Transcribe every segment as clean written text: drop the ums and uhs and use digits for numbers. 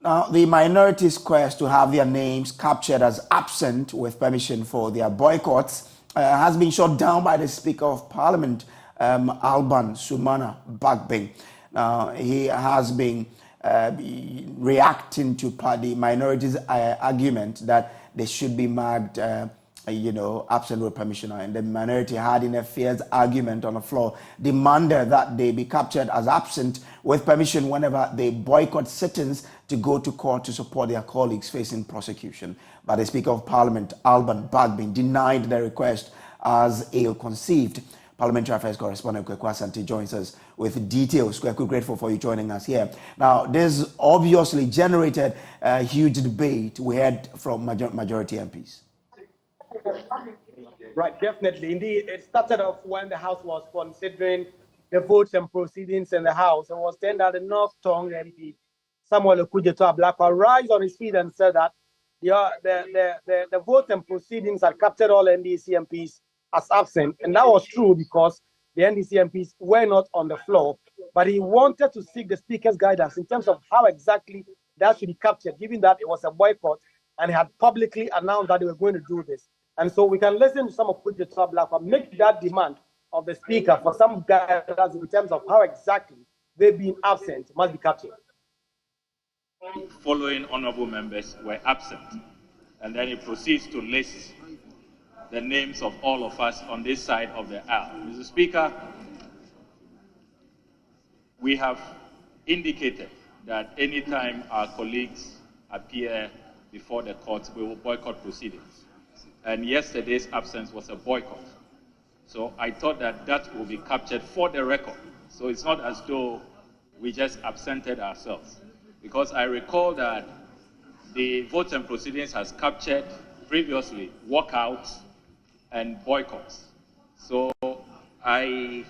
Now, the minority's quest to have their names captured as absent with permission for their boycotts has been shot down by the Speaker of Parliament, Alban Sumana Bagbin. He has been reacting to the minority's argument that they should be marked absent with permission. And the minority had in a fierce argument on the floor demanded that they be captured as absent with permission whenever they boycott sittings to go to court to support their colleagues facing prosecution. But the Speaker of Parliament, Alban Bagbin, denied the request as ill-conceived. Parliamentary Affairs correspondent Kweku Asante joins us with details. Kweku, grateful for you joining us here. Now, this obviously generated a huge debate. We heard from majority MPs. Right, definitely. Indeed, it started off when the House was considering the votes and proceedings in the House. It was then that the North Tongue MP, Samuel Okudzeto Ablakwa, rise on his feet and said that the vote and proceedings had captured all NDC MPs as absent. And that was true because the NDC MPs were not on the floor. But he wanted to seek the Speaker's guidance in terms of how exactly that should be captured, given that it was a boycott and he had publicly announced that they were going to do this. And so we can listen to some of Okudzeto Ablakwa make that demand of the Speaker for some guidance in terms of how exactly they've been absent must be captured. Following honorable members were absent. And then he proceeds to list the names of all of us on this side of the aisle. Mr. Speaker, we have indicated that anytime our colleagues appear before the courts, we will boycott proceedings. And yesterday's absence was a boycott. So I thought that that will be captured for the record. So it's not as though we just absented ourselves. Because I recall that the votes and proceedings has captured previously walkouts and boycotts. So I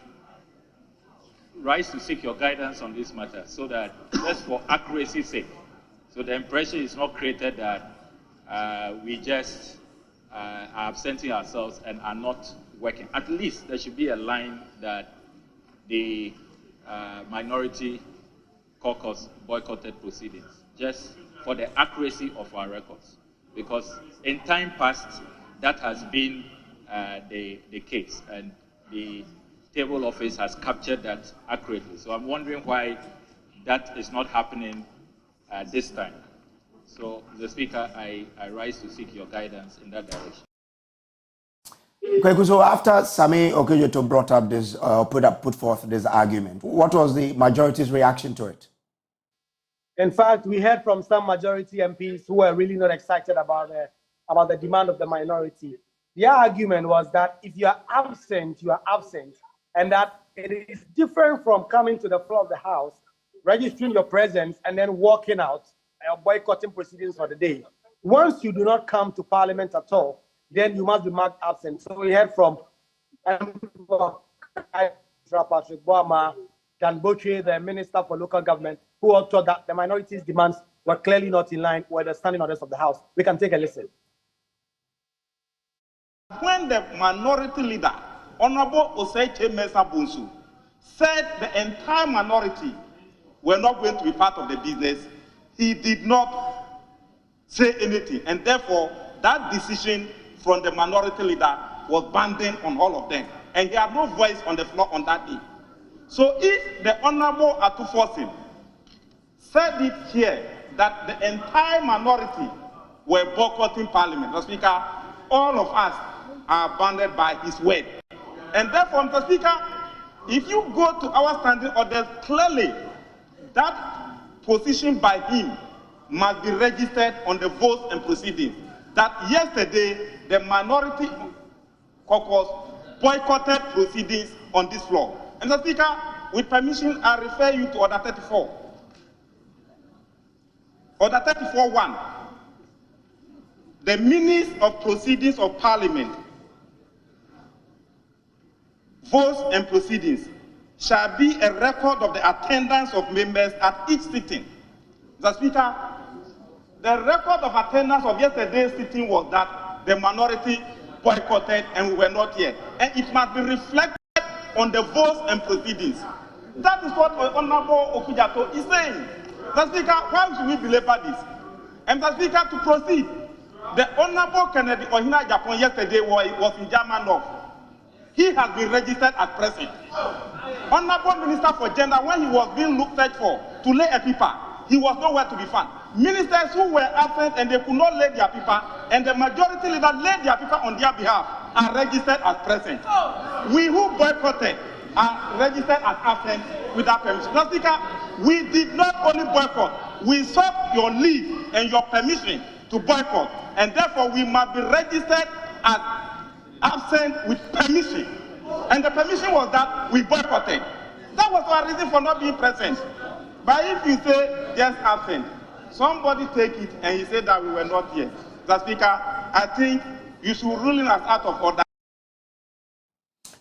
rise to seek your guidance on this matter so that, just for accuracy's sake, so the impression is not created that we just are absenting ourselves and are not working. At least there should be a line that the minority caucus boycotted proceedings, just for the accuracy of our records. Because in time past, that has been the case, and the table office has captured that accurately. So I'm wondering why that is not happening this time. So, Mr. Speaker, I rise to seek your guidance in that direction. Okay, so after Sami Okudzeto brought up this, put forth this argument, what was the majority's reaction to it? In fact, we heard from some majority MPs who were really not excited about the demand of the minority. Their argument was that if you are absent, you are absent, and that it is different from coming to the floor of the House, registering your presence, and then walking out, boycotting proceedings for the day. Once you do not come to Parliament at all, then you must be marked absent. So we heard from Patrick Boama, Dan Boche, the Minister for Local Government, who all thought that the minority's demands were clearly not in line with the standing orders of the House. We can take a listen. When the minority leader, Honorable Oseiche Mensah Bonsu, said the entire minority were not going to be part of the business, he did not say anything. And therefore, that decision from the minority leader was binding on all of them. And he had no voice on the floor on that day. So if the Honorable Atufosin said it here that the entire minority were boycotting Parliament, Mr. Speaker, all of us are bounded by his word. And therefore, Mr. Speaker, if you go to our standing orders, clearly that position by him must be registered on the votes and proceedings. That yesterday, the minority caucus boycotted proceedings on this floor. And Mr. Speaker, with permission, I refer you to Order 34. Order 34.1. The minutes of proceedings of Parliament, votes and proceedings shall be a record of the attendance of members at each sitting. Mr. Speaker, the record of attendance of yesterday's sitting was that the minority boycotted and we were not here. And it must be reflected on the votes and proceedings. That is what Honorable Okudzeto is saying. Mr. Speaker, why should we belabor this? And Mr. Speaker, to proceed, the Honorable Kennedy Ohina Japan yesterday was in German North. He has been registered as present. Honorable Minister for Gender, when he was being looked for to lay a paper, he was nowhere to be found. Ministers who were absent and they could not lay their paper, and the majority leader laid their paper on their behalf, are registered as present. We who boycotted are registered as absent without permission. Mr. Speaker, we did not only boycott, we sought your leave and your permission to boycott, and therefore we must be registered as absent with permission. And the permission was that we boycotted. That was our reason for not being present. But if you say just absent, somebody take it and he said that we were not here. Mr. Speaker, I think you should ruling us out of order.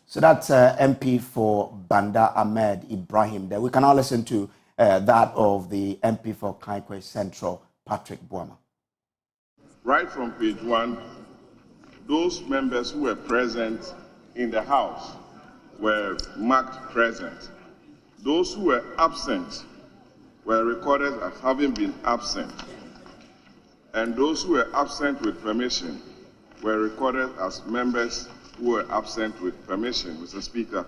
So that's MP for Banda Ahmed Ibrahim there. We can now listen to that of the MP for Kaikwe Central, Patrick Boama. Right from page 1, those members who were present in the House were marked present. Those who were absent were recorded as having been absent. And those who were absent with permission were recorded as members who were absent with permission, Mr. Speaker.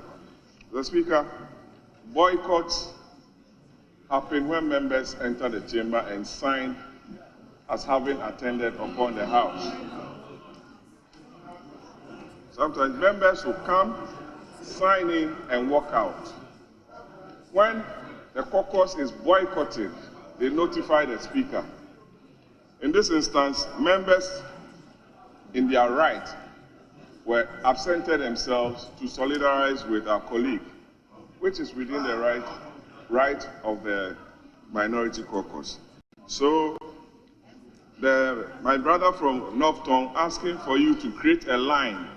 Mr. Speaker, boycotts happen when members enter the chamber and sign as having attended upon the House. Sometimes members will come, sign in, and walk out. When the caucus is boycotted, they notify the Speaker. In this instance, members in their right were absented themselves to solidarize with our colleague, which is within the right of the minority caucus. So, my brother from North Tongue asking for you to create a line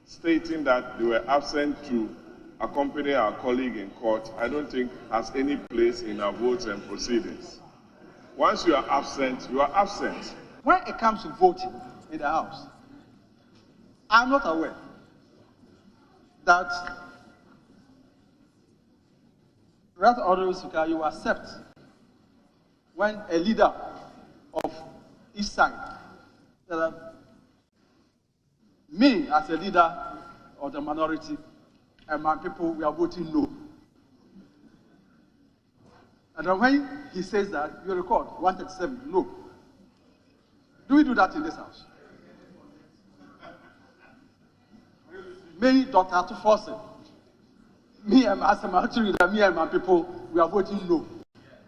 stating that they were absent to accompany our colleague in court, I don't think has any place in our votes and proceedings. Once you are absent, you are absent. When it comes to voting in the House, I'm not aware that Right Honorable Speaker, you accept when a leader of each side, me as a leader of the minority and my people, we are voting no. And then when he says that, you record 137, no. Do we do that in this House? Me, Dr. Atuforse, me and as a minority leader, me and my people, we are voting no.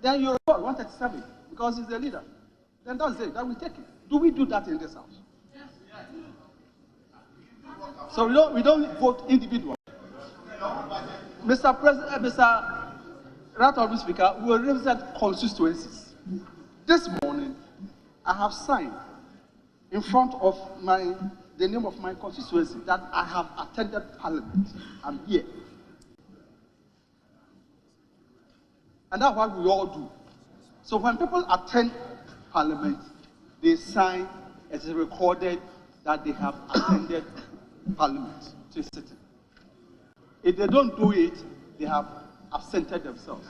Then you record 137 because he's the leader. Then that's it, that we take it. Do we do that in this House? So we don't vote individually. Mr. President, Mr. Right Honorable Speaker, we will represent constituencies. This morning, I have signed in front of the name of my constituency that I have attended Parliament. I'm here. And that's what we all do. So when people attend Parliament, they sign, it is recorded that they have attended Parliament to sitting. If they don't do it, they have absented themselves.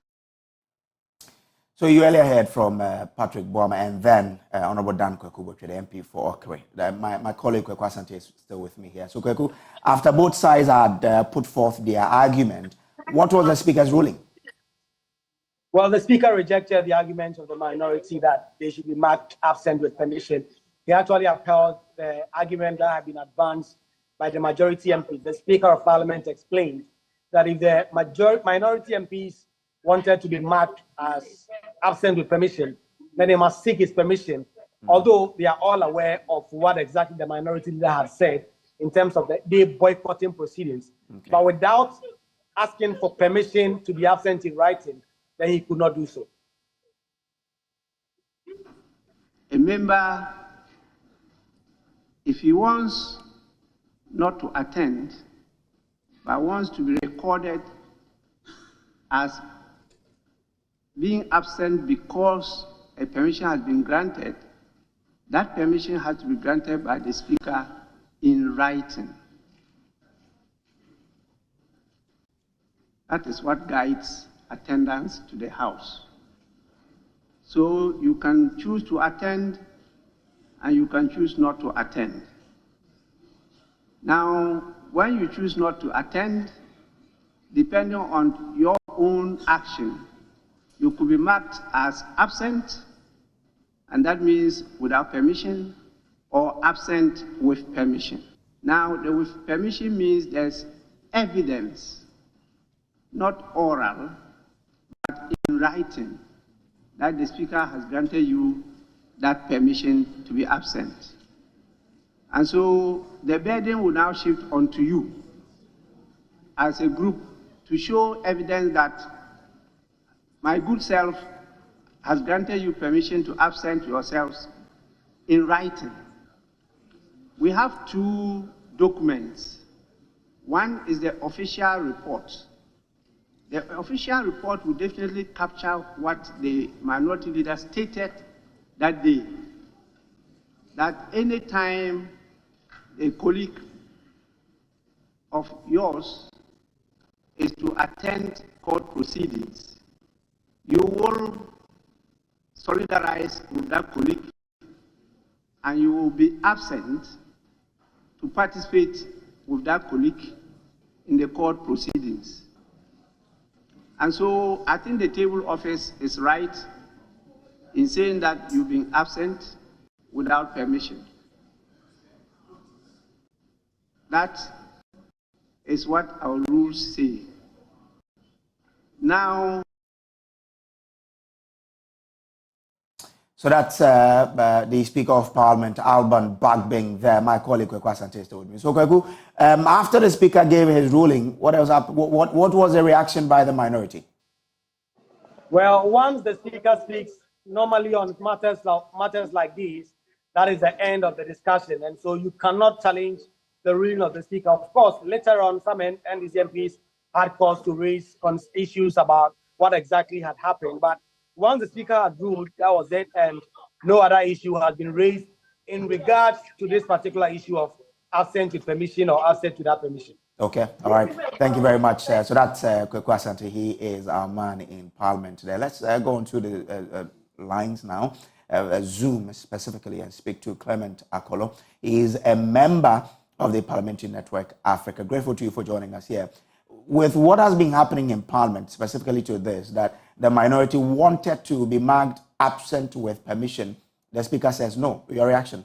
So you earlier heard from Patrick Boama and then Honorable Dan Kweku, the MP for Okre. My colleague Kweku Asante is still with me here. So Kweku, after both sides had put forth their argument, what was the Speaker's ruling? Well, the Speaker rejected the argument of the minority that they should be marked absent with permission. He actually upheld the argument that had been advanced by the majority MPs. The Speaker of Parliament explained that if the minority MPs wanted to be marked as absent with permission, then they must seek his permission, although they are all aware of what exactly the minority leader had said in terms of the boycotting proceedings. Okay. But without asking for permission to be absent in writing, then he could not do so. A member, if he wants not to attend, but wants to be recorded as being absent because a permission has been granted, that permission has to be granted by the Speaker in writing. That is what guides attendance to the House. So you can choose to attend and you can choose not to attend. Now, when you choose not to attend, depending on your own action, you could be marked as absent, and that means without permission, or absent with permission. Now, the with permission means there's evidence, not oral, but in writing, that the Speaker has granted you that permission to be absent. And so the burden will now shift onto you as a group to show evidence that my good self has granted you permission to absent yourselves in writing. We have two documents. One is the official report. The official report will definitely capture what the minority leader stated that day, that any time a colleague of yours is to attend court proceedings, you will solidarize with that colleague and you will be absent to participate with that colleague in the court proceedings. And so I think the table office is right in saying that you've been absent without permission. That is what our rules say. Now, so that's the Speaker of Parliament, Alban Bagbing, there. My colleague Kweku Asante is with me. So Kweku, after the Speaker gave his ruling, what else happened? What was the reaction by the minority? Well, once the Speaker speaks, normally on matters like these, that is the end of the discussion. And so you cannot challenge the ruling of the Speaker. Of course, later on, some NDC MPs had cause to raise issues about what exactly had happened. But once the Speaker had ruled, that was it, and no other issue has been raised in regards to this particular issue of absent with permission or absent without permission. Okay, all right. Thank you very much. So that's Kweku Asante. He is our man in Parliament today. Let's go on to the lines now, Zoom specifically, and speak to Clement Akolo. He is a member of the Parliamentary Network Africa. Grateful to you for joining us here. With what has been happening in Parliament, specifically to this, that the minority wanted to be marked absent with permission, the Speaker says no. Your reaction?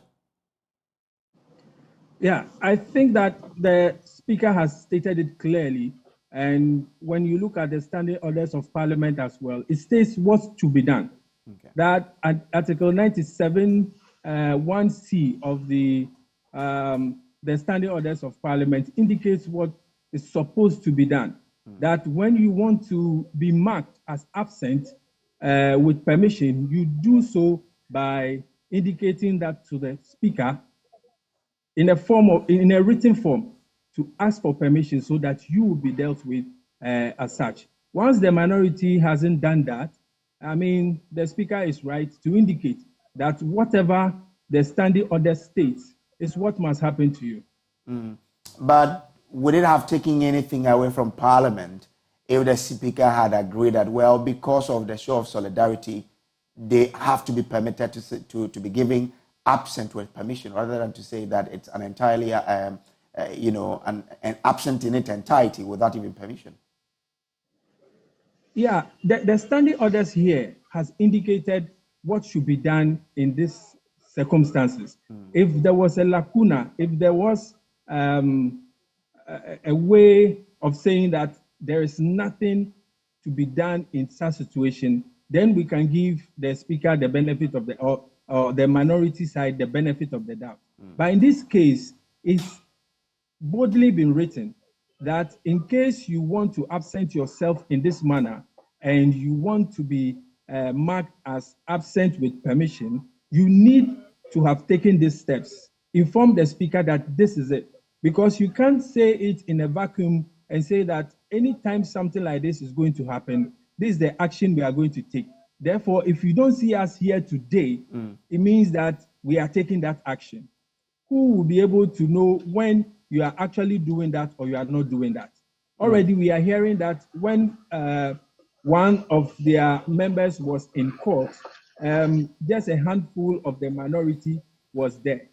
Yeah, I think that the Speaker has stated it clearly. And when you look at the standing orders of Parliament as well, it states what's to be done. Okay. That Article 97, 1C of the standing orders of Parliament indicates what is supposed to be done. That when you want to be marked as absent with permission, you do so by indicating that to the Speaker in a written form to ask for permission so that you will be dealt with as such. Once the minority hasn't done that, I mean, the Speaker is right to indicate that whatever the standing order states is what must happen to you. But would it have taken anything away from Parliament if the Speaker had agreed that, well, because of the show of solidarity, they have to be permitted to be giving absent with permission, rather than to say that it's an entirely, an absent in its entirety without even permission? Yeah, the standing orders here has indicated what should be done in these circumstances. If there was a lacuna, if there was a way of saying that there is nothing to be done in such situation, then we can give the Speaker the benefit of or the minority side the benefit of the doubt. But in this case, it's boldly been written that in case you want to absent yourself in this manner and you want to be marked as absent with permission, you need to have taken these steps. Inform the Speaker that this is it. Because you can't say it in a vacuum and say that anytime something like this is going to happen, this is the action we are going to take. Therefore, if you don't see us here today, it means that we are taking that action. Who will be able to know when you are actually doing that or you are not doing that? Already we are hearing that when one of their members was in court, just a handful of the minority was there.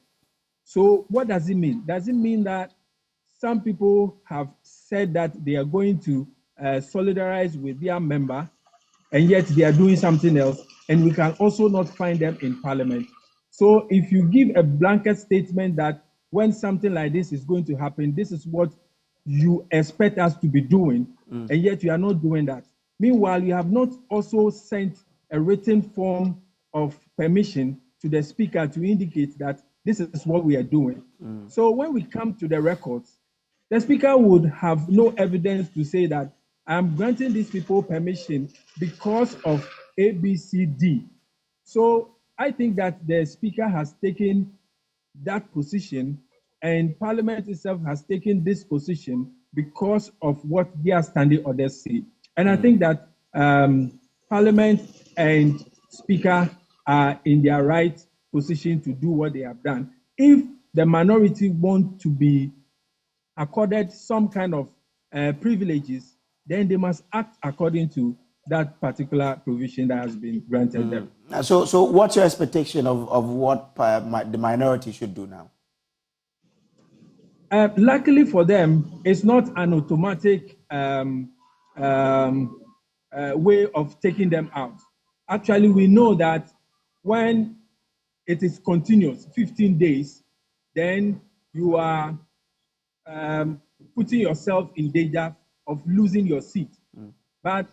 So what does it mean? Does it mean that some people have said that they are going to solidarize with their member, and yet they are doing something else, and we can also not find them in Parliament? So if you give a blanket statement that when something like this is going to happen, this is what you expect us to be doing, and yet you are not doing that. Meanwhile, you have not also sent a written form of permission to the speaker to indicate that this is what we are doing. So when we come to the records, the speaker would have no evidence to say that I'm granting these people permission because of A, B, C, D. So I think that the speaker has taken that position, and Parliament itself has taken this position because of what their standing orders say. And I think that Parliament and Speaker are in their right position to do what they have done. If the minority want to be accorded some kind of privileges, then they must act according to that particular provision that has been granted them. So what's your expectation of what the minority should do now? Luckily for them, it's not an automatic way of taking them out. Actually, we know that when it is continuous, 15 days, then you are putting yourself in danger of losing your seat. But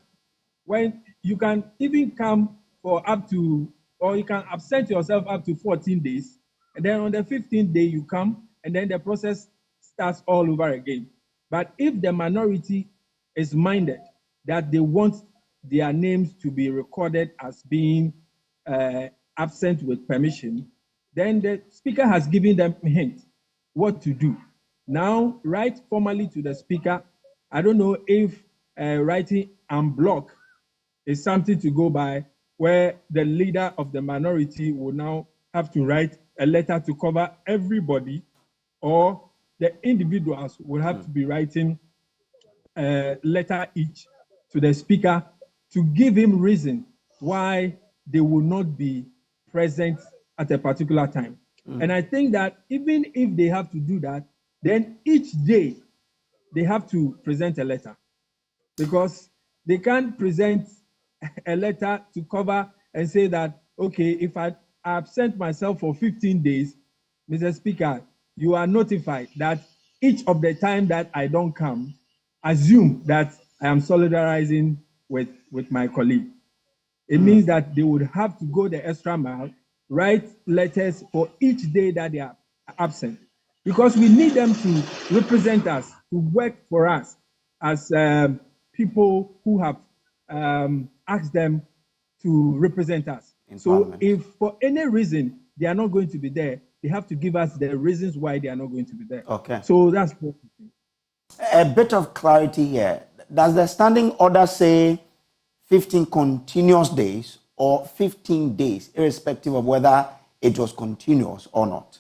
when you can even come for up to, or you can absent yourself up to 14 days, and then on the 15th day you come, and then the process starts all over again. But if the minority is minded that they want their names to be recorded as being absent with permission, then the speaker has given them a hint what to do. Now, write formally to the speaker. I don't know if writing en bloc is something to go by, where the leader of the minority will now have to write a letter to cover everybody, or the individuals will have to be writing a letter each to the speaker to give him reason why they will not be present at a particular time. And I think that even if they have to do that, then each day they have to present a letter, because they can't present a letter to cover and say that, okay, if I absent myself for 15 days, Mr. Speaker, you are notified that each of the time that I don't come, assume that I am solidarizing with my colleague. It means that they would have to go the extra mile, write letters for each day that they are absent, because we need them to represent us, to work for us as people who have asked them to represent us. So if for any reason they are not going to be there, they have to give us the reasons why they are not going to be there. Okay. So that's what we think. A bit of clarity here. Does the standing order say 15 continuous days or 15 days, irrespective of whether it was continuous or not?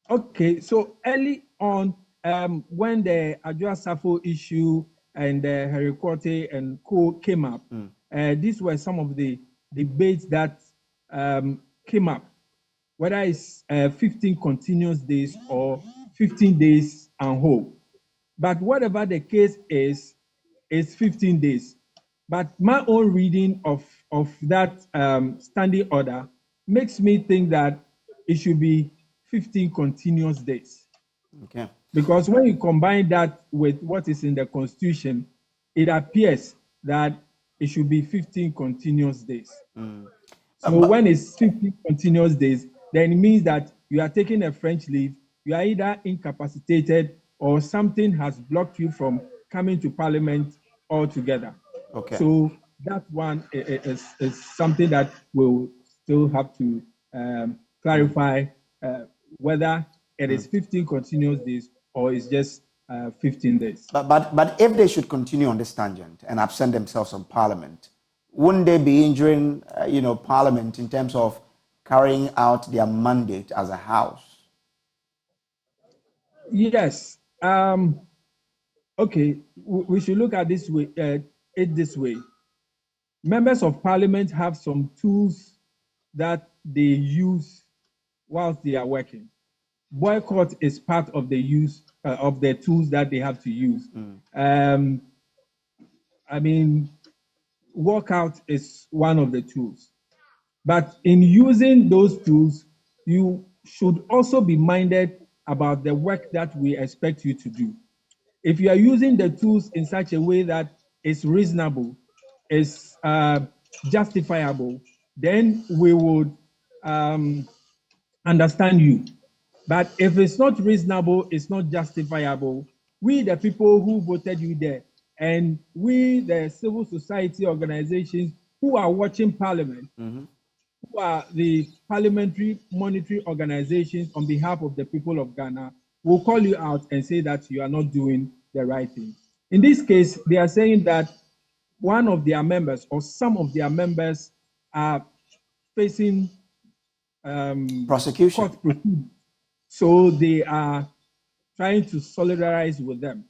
Okay, so early on, when the Adjoa Safo issue and the Harry Quarter and co came up, these were some of the debates that came up, whether it's 15 continuous days or 15 days and whole. But whatever the case is 15 days. But my own reading of that standing order makes me think that it should be 15 continuous days. Okay. Because when you combine that with what is in the Constitution, it appears that it should be 15 continuous days. So when it's 15 continuous days, then it means that you are taking a French leave, you are either incapacitated or something has blocked you from coming to Parliament altogether. Okay. So that one is something that we'll still have to clarify whether it is 15 continuous days or it's just 15 days. But if they should continue on this tangent and absent themselves from Parliament, wouldn't they be injuring Parliament in terms of carrying out their mandate as a house? Yes. Okay. We should look at this way. This way. members of parliament have some tools that they use whilst they are working. Boycott is part of the use of the tools that they have to use. I mean, walkout is one of the tools. But in using those tools, you should also be minded about the work that we expect you to do. If you are using the tools in such a way that is reasonable, is justifiable, then we would understand you. But if it's not reasonable, it's not justifiable, we, the people who voted you there, and we, the civil society organizations who are watching Parliament, who are the parliamentary monitoring organizations on behalf of the people of Ghana, will call you out and say that you are not doing the right thing. In this case, they are saying that one of their members or some of their members are facing prosecution. court proceedings. So they are trying to solidarize with them.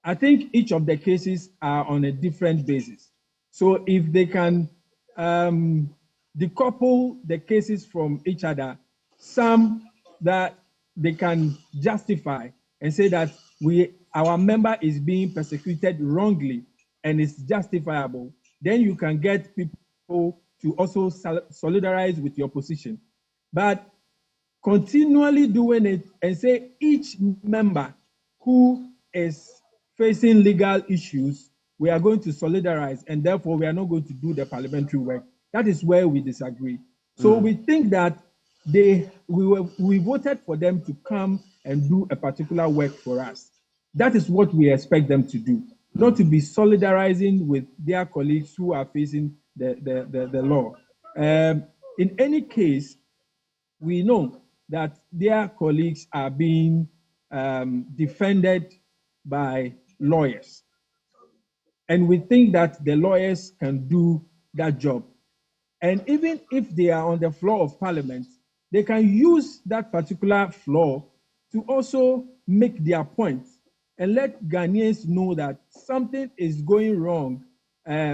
I think each of the cases are on a different basis. So if they can decouple the cases from each other, some that they can justify and say that our member is being persecuted wrongly and it's justifiable, then you can get people to also solidarize with your position. But continually doing it and say each member who is facing legal issues, we are going to solidarize and therefore we are not going to do the parliamentary work. That is where we disagree. So we think that we voted for them to come and do a particular work for us. That is what we expect them to do, not to be solidarizing with their colleagues who are facing the law. In any case, we know that their colleagues are being defended by lawyers. And we think that the lawyers can do that job. And even if they are on the floor of Parliament, they can use that particular floor to also make their point and let Ghanaians know that something is going wrong,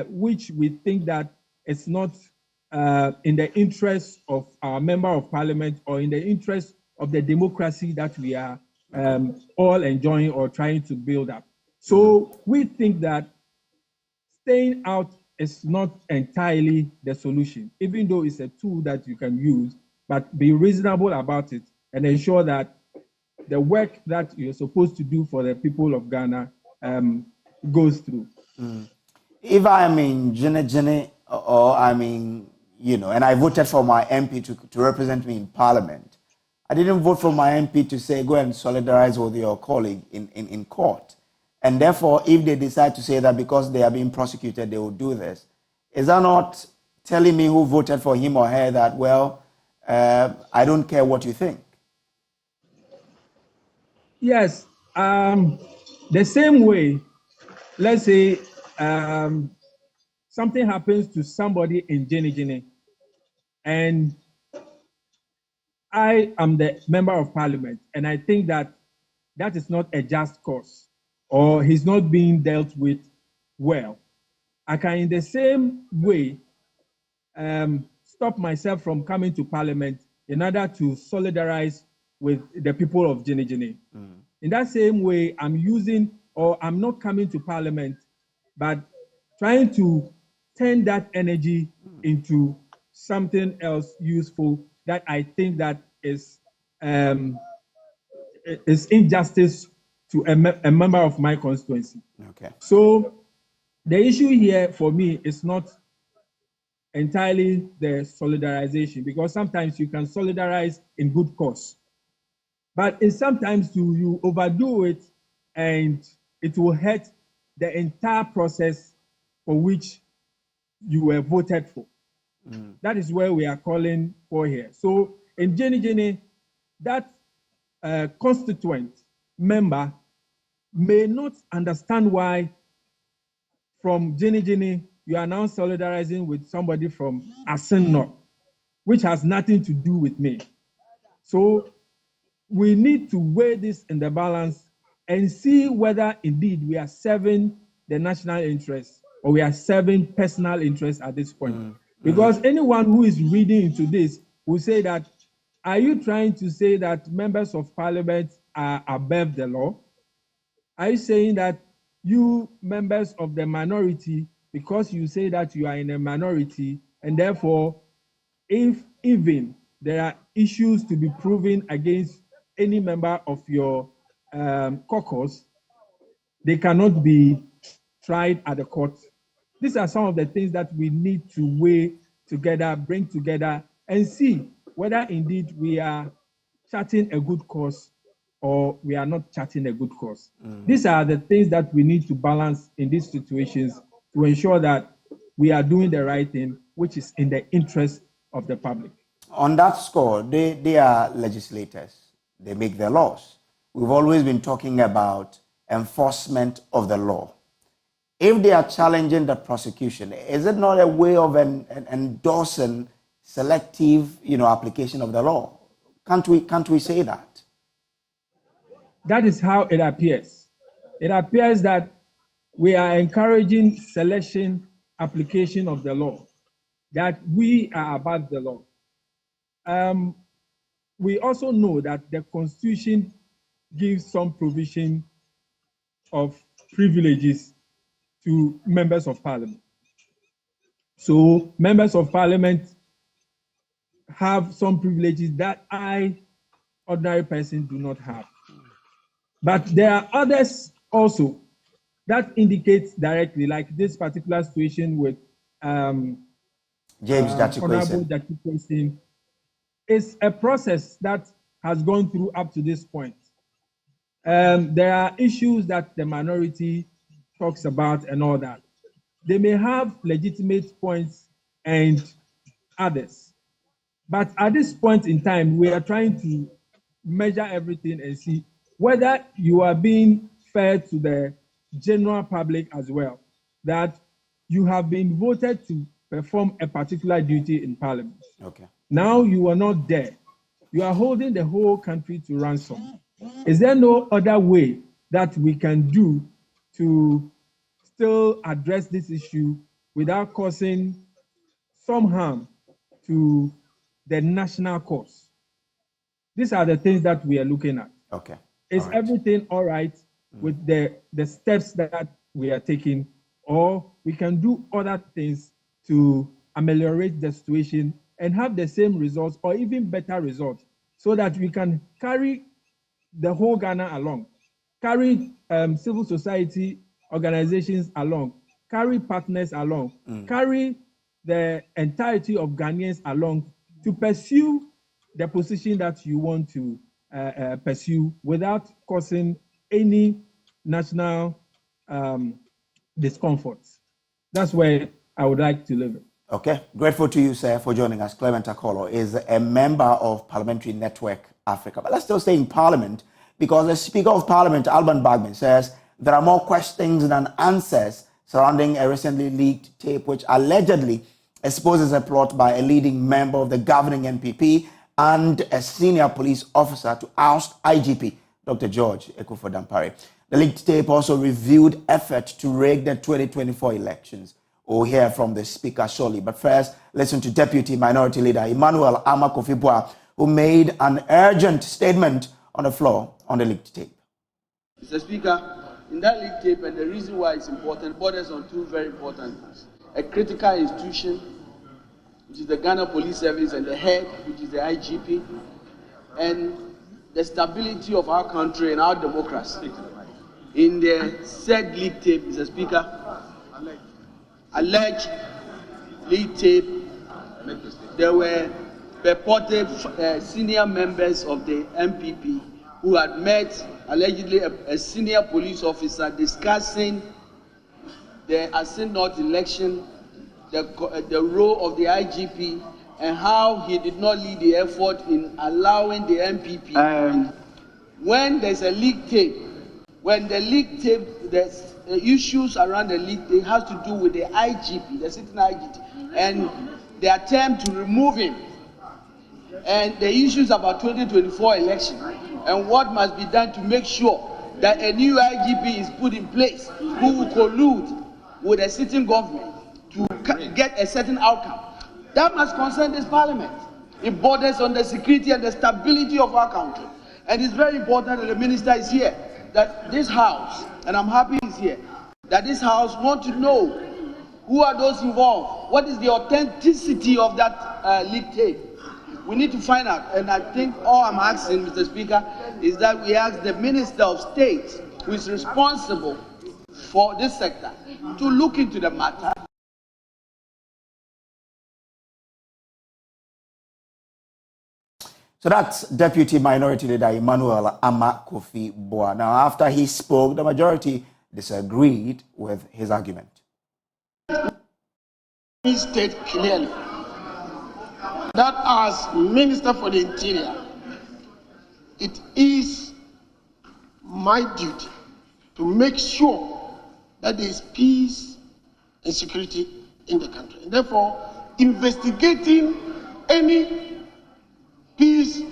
which we think that it's not in the interest of our member of Parliament or in the interest of the democracy that we are all enjoying or trying to build up. So we think that staying out is not entirely the solution, even though it's a tool that you can use, but be reasonable about it and ensure that the work that you're supposed to do for the people of Ghana goes through. If I'm in Gene or I'm in, and I voted for my MP to represent me in Parliament, I didn't vote for my MP to say, go and solidarize with your colleague in court. And therefore, if they decide to say that because they are being prosecuted, they will do this, is that not telling me who voted for him or her that, well, I don't care what you think? Yes. The same way, let's say something happens to somebody in Gene, and I am the member of Parliament, and I think that that is not a just cause, or he's not being dealt with well. I can, in the same way, stop myself from coming to Parliament in order to solidarize with the people of Gene. In that same way, I'm not coming to Parliament, but trying to turn that energy into something else useful that I think that is injustice to a member of my constituency. Okay. So the issue here for me is not entirely the solidarization, because sometimes you can solidarize in good cause, but it's sometimes you overdo it and it will hurt the entire process for which you were voted for. That is where we are calling for here. So in Gene, that constituent member may not understand why from Gene you are now solidarizing with somebody from Asen, which has nothing to do with me. So we need to weigh this in the balance and see whether indeed we are serving the national interest or we are serving personal interests at this point. Because anyone who is reading into this will say that, are you trying to say that members of parliament are above the law? Are you saying that you members of the minority, because you say that you are in a minority, and therefore, if even there are issues to be proven against any member of your caucus, they cannot be tried at the court? These are some of the things that we need to weigh together, bring together, and see whether indeed we are charting a good course or we are not charting a good course. These are the things that we need to balance in these situations to ensure that we are doing the right thing, which is in the interest of the public. On that score, they are legislators. They make the laws. We've always been talking about enforcement of the law. If they are challenging the prosecution, is it not a way of endorsing selective, application of the law? Can't we say that? That is how it appears. It appears that we are encouraging selection application of the law, that we are above the law. We also know that the Constitution gives some provision of privileges to members of parliament. So members of parliament have some privileges that I, ordinary person, do not have. But there are others also that indicates directly, like this particular situation with James Dachikwesi. It's a process that has gone through up to this point. There are issues that the minority talks about and all that. They may have legitimate points and others. But at this point in time, we are trying to measure everything and see whether you are being fair to the general public as well, that you have been voted to perform a particular duty in parliament. Okay. Now you are not there. You are holding the whole country to ransom. Is there no other way that we can do to still address this issue without causing some harm to the national cause? These are the things that we are looking at. Okay. Is everything all right with the steps that we are taking, or we can do other things to ameliorate the situation and have the same results or even better results, so that we can carry the whole Ghana along, carry civil society organizations along, carry partners along, carry the entirety of Ghanaians along to pursue the position that you want to pursue without causing any national discomforts. That's where I would like to live it. Okay. Grateful to you, sir, for joining us. Clement Akolo is a member of Parliamentary Network Africa. But let's still stay in Parliament, because the Speaker of Parliament, Alban Bagman, says there are more questions than answers surrounding a recently leaked tape which allegedly exposes a plot by a leading member of the governing NPP and a senior police officer to oust IGP Dr. George Ekuffo-Dampare. The leaked tape also revealed effort to rig the 2024 elections. We'll hear from the Speaker shortly. But first, listen to Deputy Minority Leader Emmanuel Ama-Kofi-Boa, who made an urgent statement on the floor on the leaked tape. Mr. Speaker, in that leaked tape, and the reason why it's important, borders on two very important things. A critical institution, which is the Ghana Police Service, and the head, which is the IGP, and the stability of our country and our democracy. In the said leaked tape, Mr. Speaker, alleged leaked tape, there were purported senior members of the MPP who had met allegedly a senior police officer discussing the Assin North election, the role of the IGP, and how he did not lead the effort in allowing the MPP. When there's a leaked tape, when the leaked tape, there's issues around the leaked tape has to do with the IGP, the sitting IGP, and the attempt to remove him, and the issues about 2024 election, and what must be done to make sure that a new IGP is put in place who will collude with a sitting government to get a certain outcome. That must concern this parliament. It borders on the security and the stability of our country. And it's very important that the minister is here, that this house, and I'm happy he's here, that this house want to know who are those involved, what is the authenticity of that leak tape. We need to find out, and I think all I'm asking, Mr. Speaker, is that we ask the Minister of State, who is responsible for this sector, to look into the matter. So that's Deputy Minority Leader Emmanuel Ama Kofi Boa. Now, after he spoke, the majority disagreed with his argument. He stated clearly that as Minister for the Interior, it is my duty to make sure that there is peace and security in the country. And therefore, investigating any piece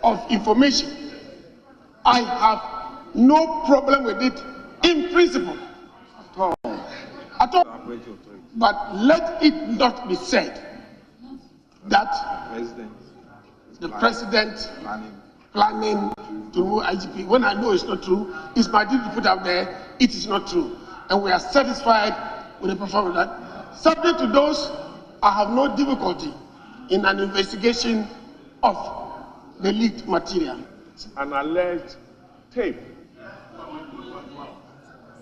of information, I have no problem with it in principle at all. But let it not be said that the president planning to remove IGP, when I know it's not true, it's my duty to put out there, it is not true. And we are satisfied with the performance of that. Subject to those, I have no difficulty in an investigation of the leaked material. An alleged tape.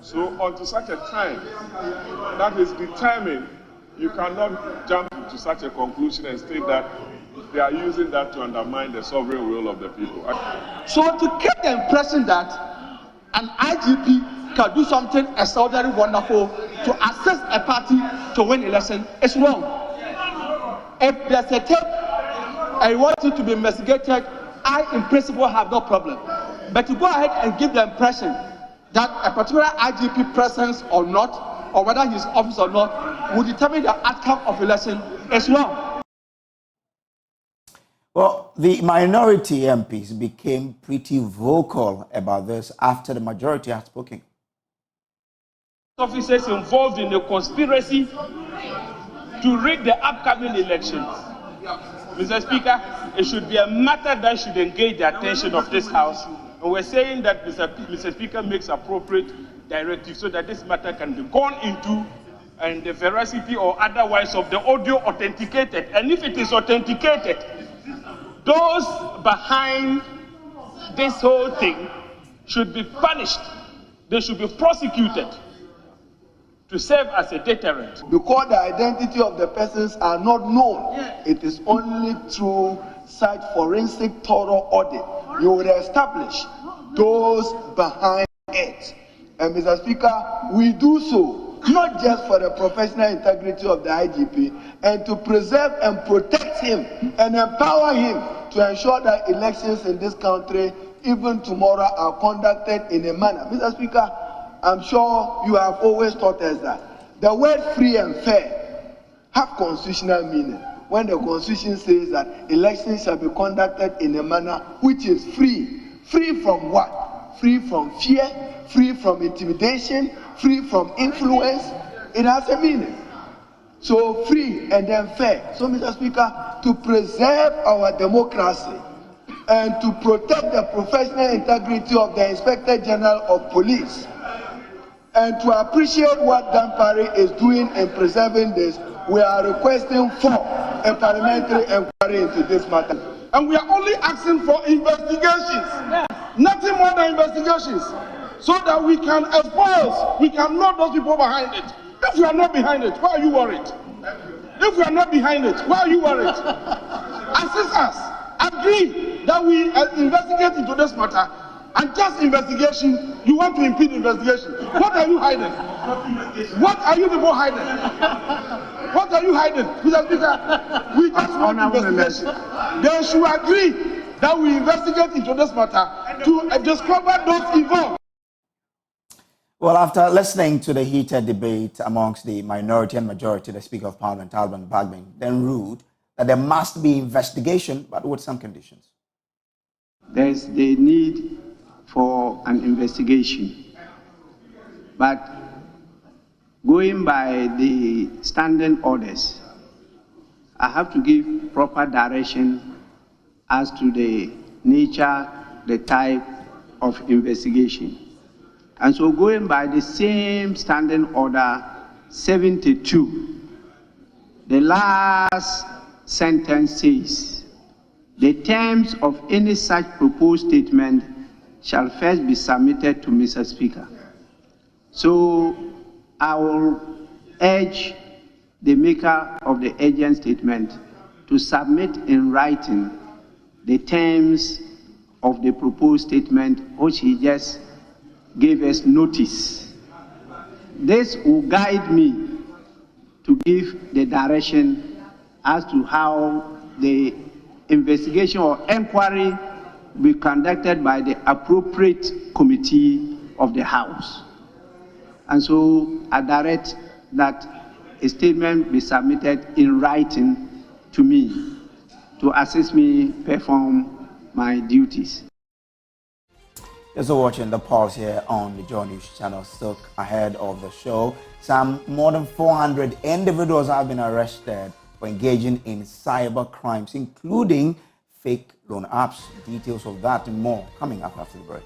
So until such a time that is determined, you cannot jump to such a conclusion and state that they are using that to undermine the sovereign will of the people. So to get the impression that an IGP can do something extraordinarily wonderful to assist a party to win election is wrong. If there's a tape I want it to be investigated, I in principle have no problem. But to go ahead and give the impression that a particular IGP presence or not, or whether his office or not, will determine the outcome of election is wrong. Well, the minority MPs became pretty vocal about this after the majority had spoken. Officers involved in a conspiracy to rig the upcoming elections. Mr. Speaker, it should be a matter that should engage the attention of this House. And we're saying that Mr. Speaker makes appropriate directives so that this matter can be gone into and the veracity or otherwise of the audio authenticated. And if it is authenticated, those behind this whole thing should be punished. They should be prosecuted to serve as a deterrent. Because the identity of the persons are not known, it is only through such forensic thorough audit you will establish those behind it. And Mr. Speaker, we do so not just for the professional integrity of the IGP and to preserve and protect him and empower him to ensure that elections in this country, even tomorrow, are conducted in a manner. Mr. Speaker, I'm sure you have always taught us that the word free and fair have constitutional meaning. When the Constitution says that elections shall be conducted in a manner which is free. Free from what? Free from fear, free from intimidation, free from influence. It has a meaning. So free and then fair. So, Mr. Speaker, to preserve our democracy and to protect the professional integrity of the Inspector General of Police, and to appreciate what Dan Parry is doing in preserving this, we are requesting for a parliamentary inquiry into this matter. And we are only asking for investigations, nothing more than investigations, so that we can expose, we can know those people behind it. If we are not behind it, why are you worried? If we are not behind it, why are you worried? Assist us. Agree that we investigate into this matter. And just investigation, you want to impede investigation. What are you hiding? What are you people hiding? What are you hiding? Mr. Speaker, we just want investigation. They should agree that we investigate into this matter to discover those involved. Well, after listening to the heated debate amongst the minority and majority, the Speaker of Parliament, Alban Bagbin, then ruled that there must be investigation, but with some conditions. There is the need for an investigation, but going by the standing orders, I have to give proper direction as to the nature, the type of investigation. And so going by the same standing order 72, the last sentence says, the terms of any such proposed statement shall first be submitted to Mr. Speaker. So I will urge the maker of the urgent statement to submit in writing the terms of the proposed statement, which he just gave us notice. This will guide me to give the direction as to how the investigation or inquiry will be conducted by the appropriate committee of the House. And so I direct that a statement be submitted in writing to me to assist me perform my duties. Just watching the pulse here on the Joy News channel. Still ahead of the show, more than 400 individuals have been arrested for engaging in cyber crimes, including fake loan apps. Details of that and more coming up after the break.